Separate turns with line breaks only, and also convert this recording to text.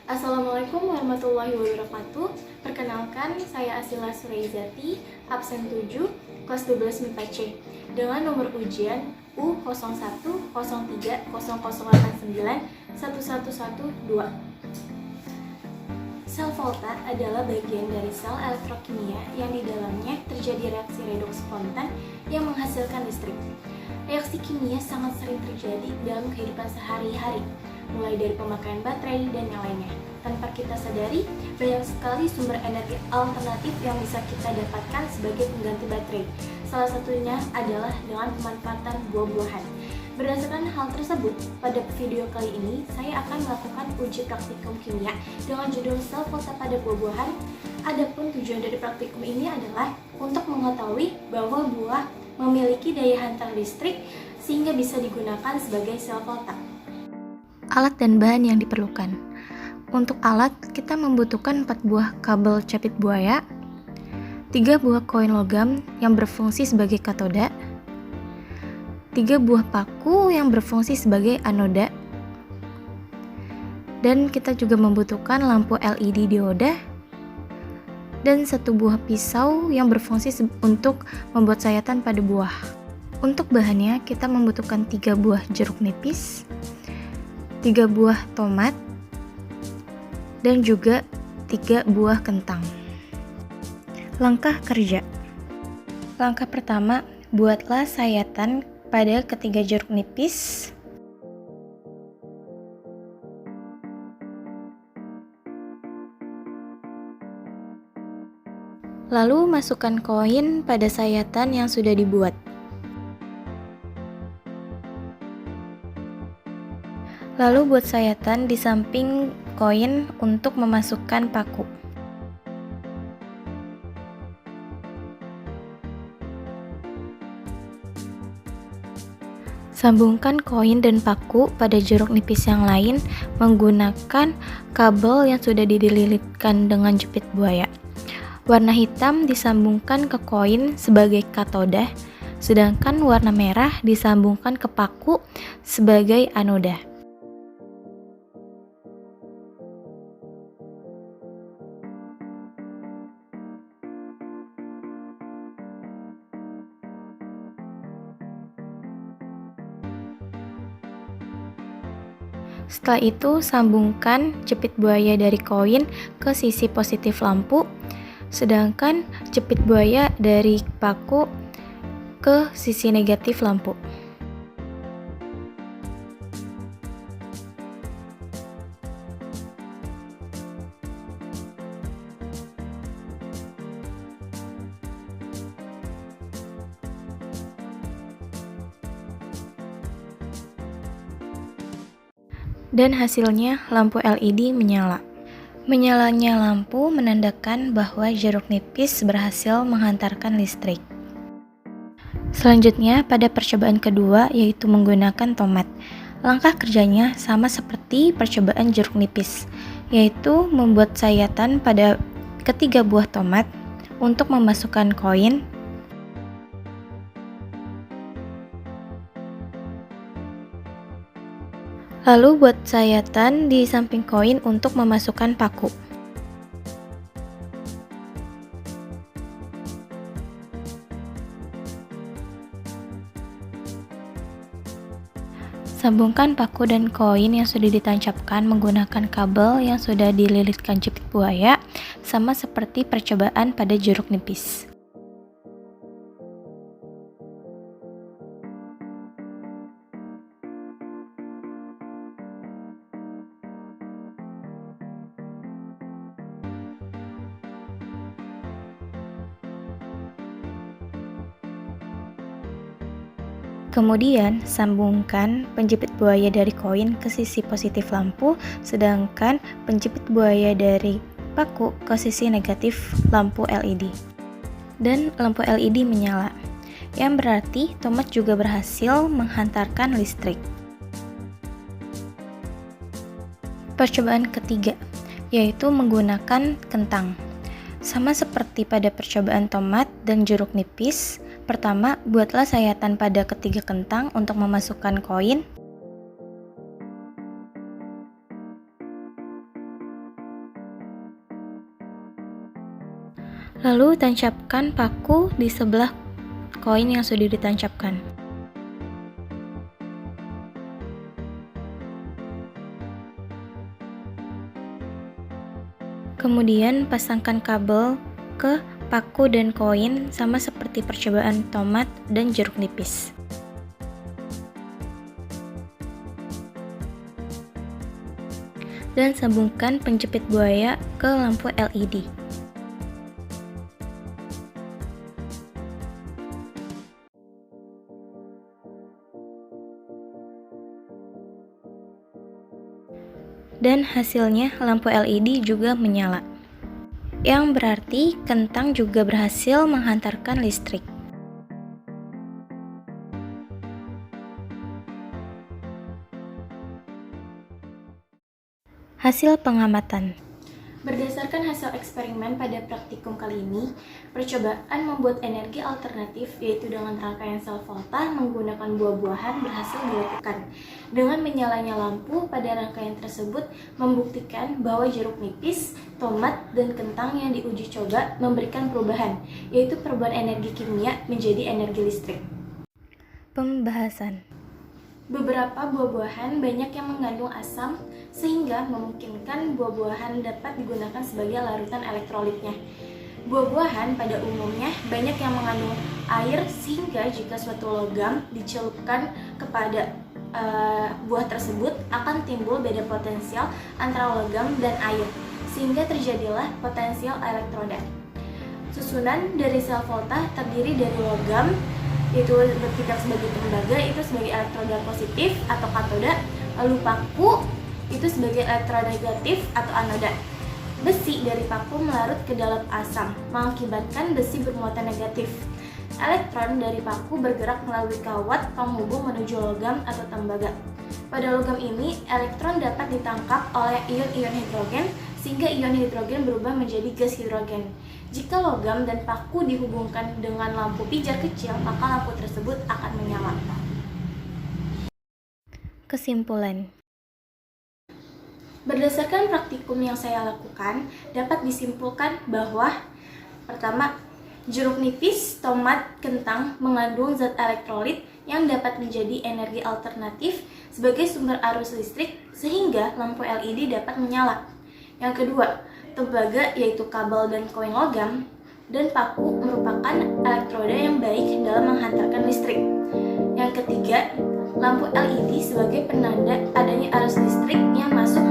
Assalamualaikum warahmatullahi wabarakatuh. Perkenalkan, saya Asila Suraizati, absen 7, kelas 12 MIPA C, dengan nomor ujian U013008911112. Sel volta adalah bagian dari sel elektrokimia yang di dalamnya terjadi reaksi redoks spontan yang menghasilkan listrik. Reaksi kimia sangat sering terjadi dalam kehidupan sehari-hari, mulai dari pemakaian baterai dan yang lainnya. Tanpa kita sadari, banyak sekali sumber energi alternatif yang bisa kita dapatkan sebagai pengganti baterai. Salah satunya adalah dengan pemanfaatan buah-buahan. Berdasarkan hal tersebut, pada video kali ini saya akan melakukan uji praktikum kimia dengan judul sel volta pada buah-buahan. Adapun tujuan dari praktikum ini adalah untuk mengetahui bahwa buah memiliki daya hantar listrik sehingga bisa digunakan sebagai sel volta.
Alat dan bahan yang diperlukan. Untuk alat, kita membutuhkan 4 buah kabel capit buaya, 3 buah koin logam yang berfungsi sebagai katoda, 3 buah paku yang berfungsi sebagai anoda, dan kita juga membutuhkan lampu LED dioda, dan 1 buah pisau yang berfungsi untuk membuat sayatan pada buah. Untuk bahannya, kita membutuhkan 3 buah jeruk nipis, 3 buah tomat, dan juga 3 buah kentang. Langkah kerja. Langkah pertama, buatlah sayatan pada ketiga jeruk nipis. Lalu masukkan koin pada sayatan yang sudah dibuat. Lalu buat sayatan di samping koin untuk memasukkan paku. Sambungkan koin dan paku pada jeruk nipis yang lain menggunakan kabel yang sudah dililitkan dengan jepit buaya. Warna hitam disambungkan ke koin sebagai katoda, sedangkan warna merah disambungkan ke paku sebagai anoda. Setelah itu, sambungkan jepit buaya dari koin ke sisi positif lampu, sedangkan jepit buaya dari paku ke sisi negatif lampu. Dan hasilnya lampu LED menyala. Menyalanya lampu menandakan bahwa jeruk nipis berhasil menghantarkan listrik. Selanjutnya pada percobaan kedua, yaitu menggunakan tomat. Langkah kerjanya sama seperti percobaan jeruk nipis, yaitu membuat sayatan pada ketiga buah tomat untuk memasukkan koin, lalu buat sayatan di samping koin untuk memasukkan paku. Sambungkan paku dan koin yang sudah ditancapkan menggunakan kabel yang sudah dililitkan jepit buaya, sama seperti percobaan pada jeruk nipis. Kemudian, sambungkan penjepit buaya dari koin ke sisi positif lampu, sedangkan penjepit buaya dari paku ke sisi negatif lampu LED. Dan lampu LED menyala, yang berarti tomat juga berhasil menghantarkan listrik. Percobaan ketiga, yaitu menggunakan kentang. Sama seperti pada percobaan tomat dan jeruk nipis, pertama, buatlah sayatan pada ketiga kentang untuk memasukkan koin. Lalu tancapkan paku di sebelah koin yang sudah ditancapkan. Kemudian pasangkan kabel ke paku dan koin sama seperti percobaan tomat dan jeruk nipis. Dan sambungkan penjepit buaya ke lampu LED. Dan hasilnya lampu LED juga menyala, yang berarti kentang juga berhasil menghantarkan listrik. Hasil pengamatan.
Berdasarkan hasil eksperimen pada praktikum kali ini, percobaan membuat energi alternatif yaitu dengan rangkaian sel volta menggunakan buah-buahan berhasil dilakukan. Dengan menyalanya lampu pada rangkaian tersebut membuktikan bahwa jeruk nipis, tomat, dan kentang yang diuji coba memberikan perubahan, yaitu perubahan energi kimia menjadi energi listrik.
Pembahasan.
Beberapa buah-buahan banyak yang mengandung asam sehingga memungkinkan buah-buahan dapat digunakan sebagai larutan elektrolitnya. Buah-buahan pada umumnya banyak yang mengandung air sehingga jika suatu logam dicelupkan kepada buah tersebut akan timbul beda potensial antara logam dan air sehingga terjadilah potensial elektroda. Susunan dari sel volta terdiri dari logam itu bertindak sebagai tembaga itu sebagai elektroda positif atau katoda, lalu paku itu sebagai elektroda negatif atau anoda. Besi dari paku melarut ke dalam asam mengakibatkan besi bermuatan negatif. Elektron dari paku bergerak melalui kawat penghubung menuju logam atau tembaga. Pada logam ini, elektron dapat ditangkap oleh ion-ion hidrogen sehingga ion hidrogen berubah menjadi gas hidrogen. Jika logam dan paku dihubungkan dengan lampu pijar kecil, maka lampu tersebut akan menyala.
Kesimpulan.
Berdasarkan praktikum yang saya lakukan, dapat disimpulkan bahwa pertama, jeruk nipis, tomat, kentang mengandung zat elektrolit yang dapat menjadi energi alternatif sebagai sumber arus listrik sehingga lampu LED dapat menyala. Yang kedua, tembaga yaitu kabel dan koin logam dan paku merupakan elektroda yang baik dalam menghantarkan listrik. Yang ketiga, lampu LED sebagai penanda adanya arus listrik yang masuk